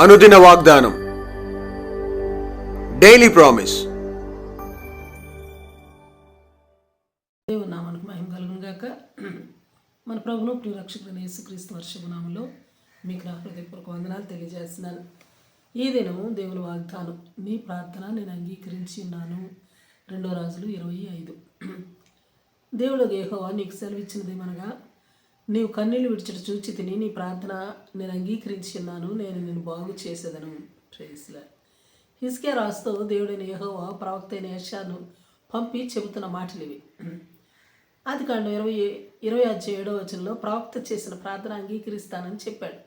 అనుదిన వాగ్దానం, daily promise. దేవుని నామానికి మహిమ కలుగును గాక. మన ప్రభువును ప్రియ రక్షకుడైన యేసుక్రీస్తు వర్షపు నామములో మీకు నా హృదయపూర్వక వందనాలు తెలియజేస్తున్నాను. ఈ దినం దేవుని వాగ్దానం, నీ ప్రార్థన నేను అంగీకరించి ఉన్నాను. 2 రాజులు 25. దేవుడు యెహోవా నీకు సెలవిచ్చినదేమనగా, నీవు కన్నీళ్లు విడిచట చూచి తిని నీ ప్రార్థన నేను అంగీకరించి ఉన్నాను, నేను నిన్ను బాగు చేసేదను. Praise lord. హిజ్కియా రాస్తూ దేవుడైన యెహోవా ప్రవక్త అయిన యెషయాను పంపి చెబుతున్న మాటలు ఇవి. ఆదికాండం 20:7 ప్రవక్త చేసిన ప్రార్థన అంగీకరిస్తానని చెప్పాడు.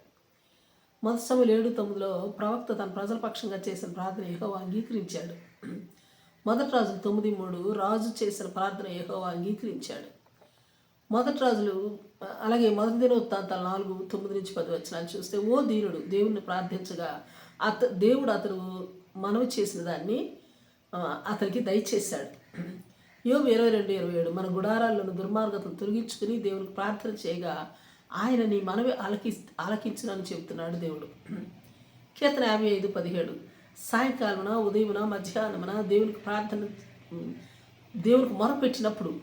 1 సమూయేలు 7:9 ప్రవక్త తన ప్రజల పక్షంగా చేసిన ప్రార్థన యెహోవా అంగీకరించాడు. 1 రాజులు 9:3 రాజు చేసిన ప్రార్థన యెహోవా అంగీకరించాడు. 1 రాజులు అలాగే 1 దినవృత్తాంతాలు 4:9-10 చూస్తే, ఓ దీనుడు దేవుణ్ణి ప్రార్థించగా దేవుడు అతడు మనవి చేసిన దాన్ని అతనికి దయచేశాడు. యోబు 22:27 మన గుడారాల్లోని దుర్మార్గతను తొలగించుకుని దేవునికి ప్రార్థన చేయగా ఆయన నీ మనవి ఆలకించునని చెబుతున్నాడు దేవుడు. కీర్తన 55:17 సాయంకాలమున ఉదయమున మధ్యాహ్నమున దేవునికి మొరపెట్టినప్పుడు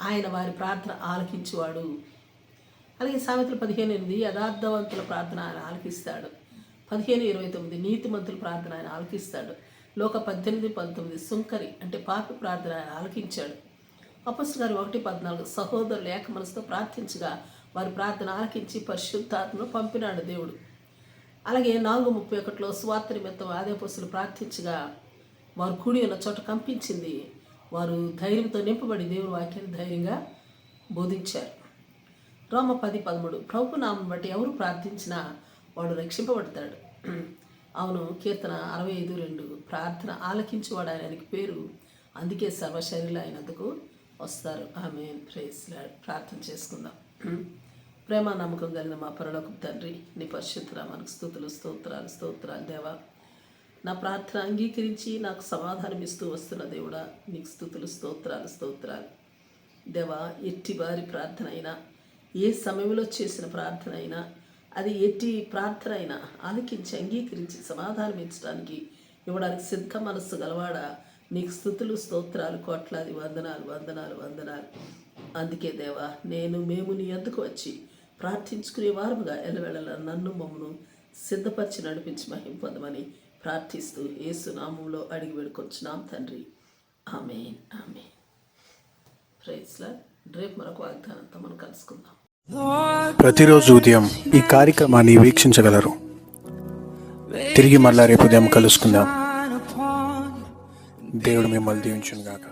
ఆయన వారి ప్రార్థన ఆలకించువాడు. అలాగే సామెతలు 15:8 యథార్థవంతుల ప్రార్థన ఆయన ఆలకిస్తాడు. 15:29 నీతిమంతుల ప్రార్థన ఆయన ఆలకిస్తాడు. లోక 18:19 సుంకరి అంటే పాపి ప్రార్థన ఆయన ఆలకించాడు. అపొస్తలుల 1:14 సహోదరులు ఏక మనసుతో ప్రార్థించగా వారి ప్రార్థన ఆలకించి పరిశుద్ధాత్మను పంపినాడు దేవుడు. అలాగే 4:31 సువార్త నిమిత్తం ఆది అపొస్తలులు ప్రార్థించగా వారు కూడి ఉన్న చోట కంపించింది. వారు ధైర్యంతో నింపబడి దేవుని వాక్యాన్ని ధైర్యంగా బోధించారు. రోమ 10:13 ప్రభు నామం బట్టి ఎవరు ప్రార్థించినా వాడు రక్షింపబడతాడు. అవును, కీర్తన 65:2 ప్రార్థన ఆలకించేవాడు ఆయనకి పేరు, అందుకే సర్వశరీరులు ఆయనందుకు వస్తారు. ఆమేన్. Praise Lord. ప్రార్థన చేసుకుందాం. ప్రేమ నమ్మకం కలిగిన మా పరలోకపు తండ్రి, నీ పరిశుద్ధ నామానికి స్తోత్రాలు దేవా. నా ప్రార్థన అంగీకరించి నాకు సమాధానం ఇస్తూ వస్తున్న దేవుడా, నీకు స్తోత్రాలు దేవా. ఎట్టి వారి ప్రార్థన అయినా, ఏ సమయంలో చేసిన ప్రార్థన అయినా, అది ఎట్టి ప్రార్థన అయినా ఆలకించి అంగీకరించి సమాధానం ఇచ్చడానికి ఇవ్వడానికి సిద్ధ మనస్సు గలవాడా, నీకు స్తోత్రాలు కోట్లాది వందనాలు. అందుకే దేవా, మేము నీ యొద్దకు వచ్చి ప్రార్థించుకునే వారుగా ఎల్లవేళలా నన్ను మమ్మను సిద్ధపరిచి నడిపించి మహిమ పొందమని ప్రార్థిస్తూ యేసు నామములో అడిగి వేడుకొచ్చున్నాం తండ్రి. ఆమేన్. Praise Lord. రేపు మరొక వాగ్దానంతో మనం కలుసుకుందాం. ప్రతిరోజు ఉదయం ఈ కార్యక్రమాన్ని వీక్షించగలరు. తిరిగి మళ్ళా రేపు ఉదయం కలుసుకుందాం. దేవుడు మిమ్మల్ని దీవించును గాక.